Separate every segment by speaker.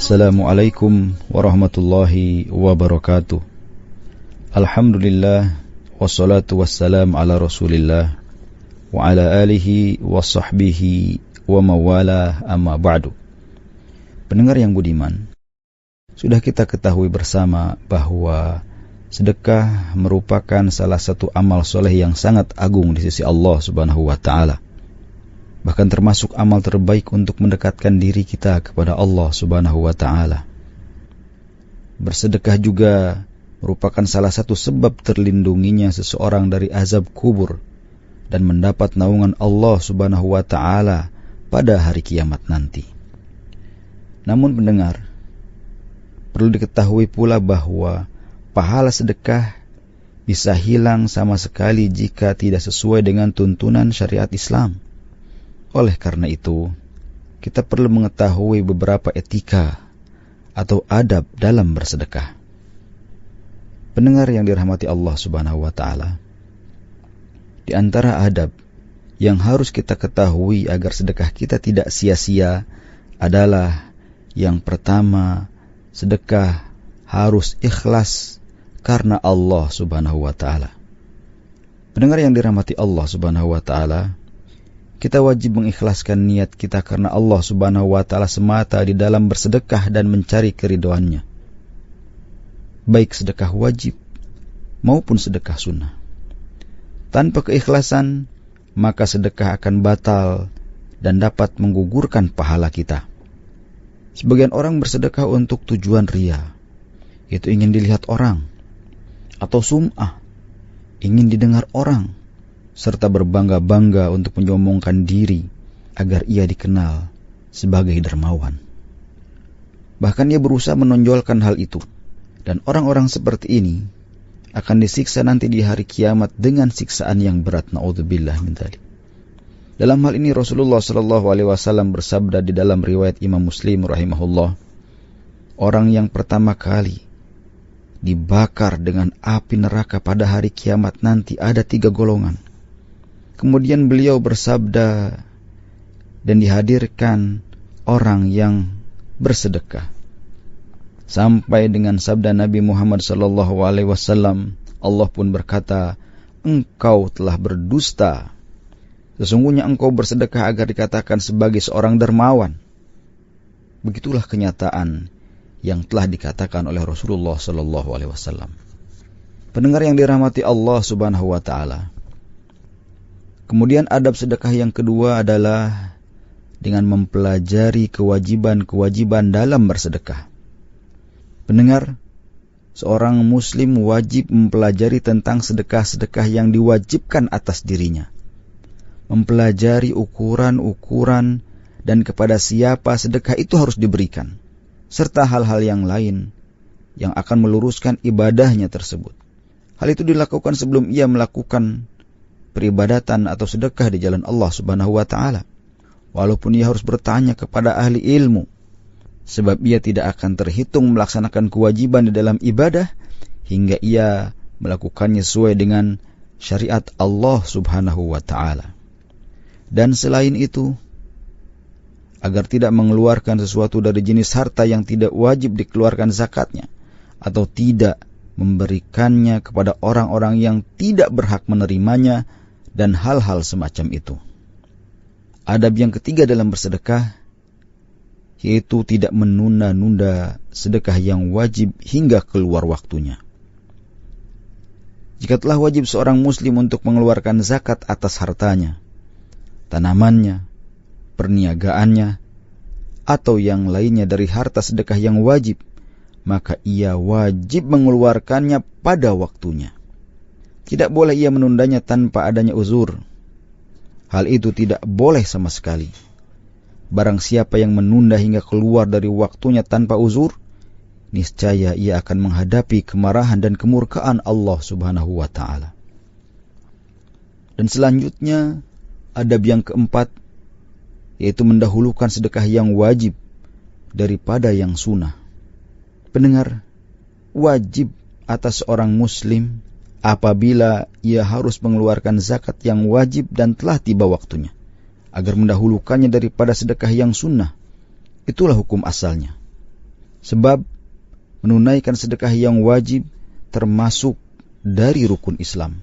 Speaker 1: Assalamualaikum warahmatullahi wabarakatuh. Alhamdulillah, wassalatu wassalam ala rasulillah wa ala alihi wa sahbihi wa mawala amma ba'du. Pendengar yang budiman, sudah kita ketahui bersama bahwa sedekah merupakan salah satu amal soleh yang sangat agung di sisi Allah Subhanahu wa ta'ala. Bahkan termasuk amal terbaik untuk mendekatkan diri kita kepada Allah Subhanahu wa ta'ala. Bersedekah juga merupakan salah satu sebab terlindunginya seseorang dari azab kubur dan mendapat naungan Allah Subhanahu wa ta'ala pada hari kiamat nanti. Namun pendengar, perlu diketahui pula bahwa pahala sedekah bisa hilang sama sekali jika tidak sesuai dengan tuntunan syariat Islam. Oleh karena itu, kita perlu mengetahui beberapa etika atau adab dalam bersedekah. Pendengar yang dirahmati Allah Subhanahu wa ta'ala, di antara adab yang harus kita ketahui agar sedekah kita tidak sia-sia adalah yang pertama, sedekah harus ikhlas karena Allah Subhanahu wa ta'ala. Pendengar yang dirahmati Allah Subhanahu wa ta'ala, kita wajib mengikhlaskan niat kita karena Allah Subhanahu wa ta'ala semata di dalam bersedekah dan mencari keridhoannya. Baik sedekah wajib maupun sedekah sunnah. Tanpa keikhlasan, maka sedekah akan batal dan dapat menggugurkan pahala kita. Sebagian orang bersedekah untuk tujuan riya, yaitu ingin dilihat orang, atau sum'ah, ingin didengar orang, serta berbangga-bangga untuk menyombongkan diri agar ia dikenal sebagai dermawan. Bahkan ia berusaha menonjolkan hal itu, dan orang-orang seperti ini akan disiksa nanti di hari kiamat dengan siksaan yang berat. Na'udzubillah min dzalik. Dalam hal ini Rasulullah SAW bersabda di dalam riwayat Imam Muslim rahimahullah, orang yang pertama kali dibakar dengan api neraka pada hari kiamat nanti ada 3 golongan. Kemudian beliau bersabda, dan dihadirkan orang yang bersedekah. Sampai dengan sabda Nabi Muhammad SAW, Allah pun berkata, engkau telah berdusta. Sesungguhnya engkau bersedekah agar dikatakan sebagai seorang dermawan. Begitulah kenyataan yang telah dikatakan oleh Rasulullah SAW. Pendengar yang dirahmati Allah Subhanahu wa ta'ala, kemudian adab sedekah yang kedua adalah dengan mempelajari kewajiban-kewajiban dalam bersedekah. Pendengar, seorang muslim wajib mempelajari tentang sedekah-sedekah yang diwajibkan atas dirinya. Mempelajari ukuran-ukuran dan kepada siapa sedekah itu harus diberikan, serta hal-hal yang lain yang akan meluruskan ibadahnya tersebut. Hal itu dilakukan sebelum ia melakukan peribadatan atau sedekah di jalan Allah Subhanahu wa ta'ala. Walaupun ia harus bertanya kepada ahli ilmu, sebab ia tidak akan terhitung melaksanakan kewajiban di dalam ibadah hingga ia melakukannya sesuai dengan syariat Allah Subhanahu wa ta'ala. Dan selain itu, agar tidak mengeluarkan sesuatu dari jenis harta yang tidak wajib dikeluarkan zakatnya, atau tidak memberikannya kepada orang-orang yang tidak berhak menerimanya, dan hal-hal semacam itu. Adab yang ketiga dalam bersedekah, yaitu tidak menunda-nunda sedekah yang wajib hingga keluar waktunya. Jika telah wajib seorang muslim untuk mengeluarkan zakat atas hartanya, tanamannya, perniagaannya, atau yang lainnya dari harta sedekah yang wajib, maka ia wajib mengeluarkannya pada waktunya. Tidak boleh ia menundanya tanpa adanya uzur. Hal itu tidak boleh sama sekali. Barang siapa yang menunda hingga keluar dari waktunya tanpa uzur, niscaya ia akan menghadapi kemarahan dan kemurkaan Allah Subhanahu wa ta'ala. Dan selanjutnya, adab yang keempat, yaitu mendahulukan sedekah yang wajib daripada yang sunnah. Pendengar, wajib atas seorang muslim apabila ia harus mengeluarkan zakat yang wajib dan telah tiba waktunya, agar mendahulukannya daripada sedekah yang sunnah. Itulah hukum asalnya. Sebab menunaikan sedekah yang wajib termasuk dari rukun Islam.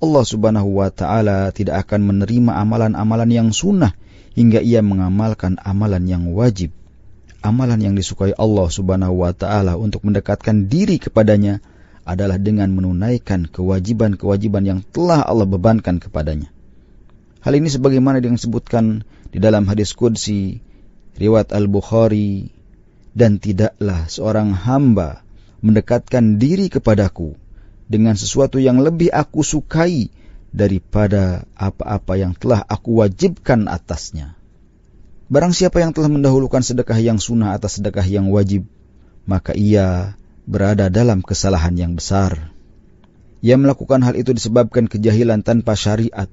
Speaker 1: Allah Subhanahu wa ta'ala tidak akan menerima amalan-amalan yang sunnah hingga ia mengamalkan amalan yang wajib. Amalan yang disukai Allah Subhanahu wa ta'ala untuk mendekatkan diri kepadanya adalah dengan menunaikan kewajiban-kewajiban yang telah Allah bebankan kepadanya. Hal ini sebagaimana yang disebutkan di dalam hadis qudsi riwayat Al-Bukhari, dan tidaklah seorang hamba mendekatkan diri kepadaku dengan sesuatu yang lebih aku sukai daripada apa-apa yang telah aku wajibkan atasnya. Barang siapa yang telah mendahulukan sedekah yang sunnah atas sedekah yang wajib, maka ia berada dalam kesalahan yang besar. Ia melakukan hal itu disebabkan kejahilan tanpa syariat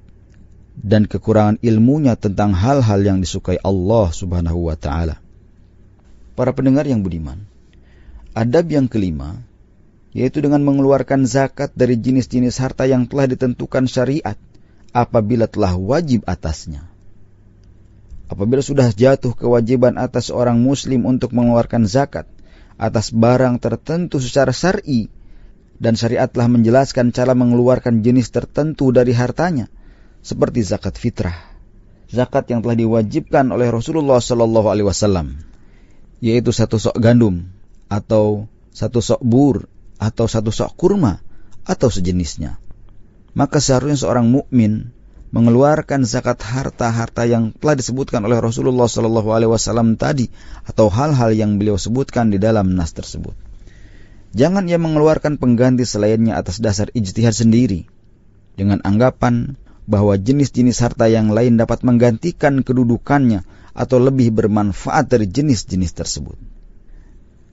Speaker 1: dan kekurangan ilmunya tentang hal-hal yang disukai Allah Subhanahu wa ta'ala. Para pendengar yang budiman, adab yang kelima, yaitu dengan mengeluarkan zakat dari jenis-jenis harta yang telah ditentukan syariat apabila telah wajib atasnya. Apabila sudah jatuh kewajiban atas seorang muslim untuk mengeluarkan zakat atas barang tertentu secara syar'i, dan syariat telah menjelaskan cara mengeluarkan jenis tertentu dari hartanya, seperti zakat fitrah, zakat yang telah diwajibkan oleh Rasulullah SAW, yaitu 1 sok gandum, atau 1 sok bur, atau 1 sok kurma, atau sejenisnya. Maka seharusnya seorang mukmin mengeluarkan zakat harta-harta yang telah disebutkan oleh Rasulullah SAW tadi, atau hal-hal yang beliau sebutkan di dalam nas tersebut. Jangan ia mengeluarkan pengganti selainnya atas dasar ijtihad sendiri, dengan anggapan bahwa jenis-jenis harta yang lain dapat menggantikan kedudukannya atau lebih bermanfaat dari jenis-jenis tersebut.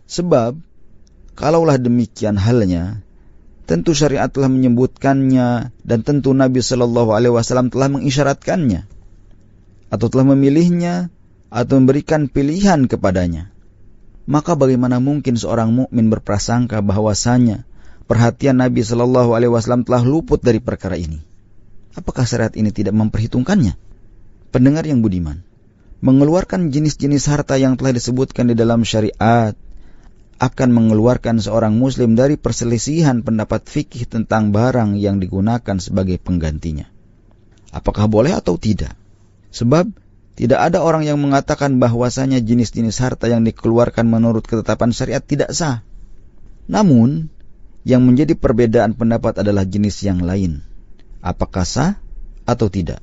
Speaker 1: Sebab, kalaulah demikian halnya, tentu syariat telah menyebutkannya dan tentu Nabi SAW telah mengisyaratkannya, atau telah memilihnya atau memberikan pilihan kepadanya. Maka bagaimana mungkin seorang mukmin berprasangka bahwasanya perhatian Nabi SAW telah luput dari perkara ini? Apakah syariat ini tidak memperhitungkannya? Pendengar yang budiman, mengeluarkan jenis-jenis harta yang telah disebutkan di dalam syariat akan mengeluarkan seorang muslim dari perselisihan pendapat fikih tentang barang yang digunakan sebagai penggantinya. Apakah boleh atau tidak? Sebab tidak ada orang yang mengatakan bahwasanya jenis-jenis harta yang dikeluarkan menurut ketetapan syariat tidak sah. Namun, yang menjadi perbedaan pendapat adalah jenis yang lain. Apakah sah atau tidak?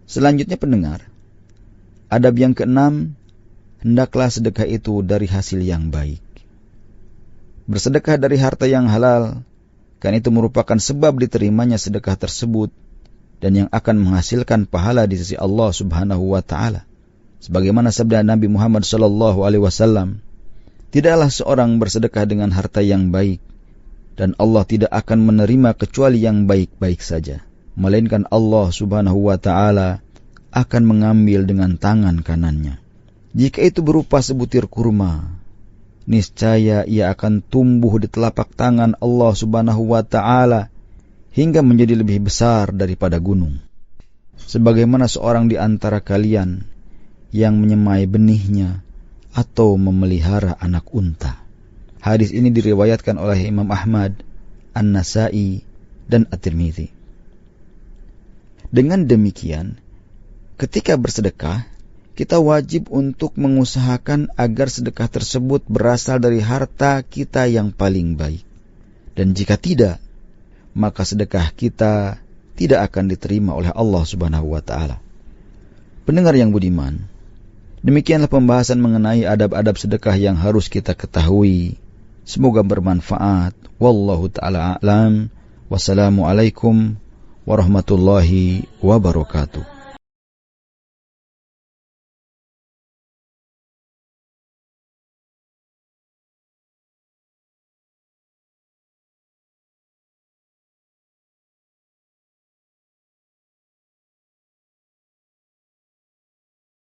Speaker 1: Selanjutnya pendengar, adab yang keenam, hendaklah sedekah itu dari hasil yang baik. Bersedekah dari harta yang halal, kan itu merupakan sebab diterimanya sedekah tersebut dan yang akan menghasilkan pahala di sisi Allah Subhanahu wa ta'ala. Sebagaimana sabda Nabi Muhammad SAW, tidaklah seorang bersedekah dengan harta yang baik, dan Allah tidak akan menerima kecuali yang baik-baik saja, melainkan Allah Subhanahu wa ta'ala akan mengambil dengan tangan kanannya. Jika itu berupa sebutir kurma, niscaya ia akan tumbuh di telapak tangan Allah Subhanahu wa ta'ala hingga menjadi lebih besar daripada gunung. Sebagaimana seorang di antara kalian yang menyemai benihnya atau memelihara anak unta. Hadis ini diriwayatkan oleh Imam Ahmad, An-Nasai, dan At-Tirmidzi. Dengan demikian, ketika bersedekah, kita wajib untuk mengusahakan agar sedekah tersebut berasal dari harta kita yang paling baik. Dan jika tidak, maka sedekah kita tidak akan diterima oleh Allah Subhanahu wa ta'ala. Pendengar yang budiman, demikianlah pembahasan mengenai adab-adab sedekah yang harus kita ketahui. Semoga bermanfaat. Wallahu ta'ala a'lam. Wassalamualaikum warahmatullahi wabarakatuh.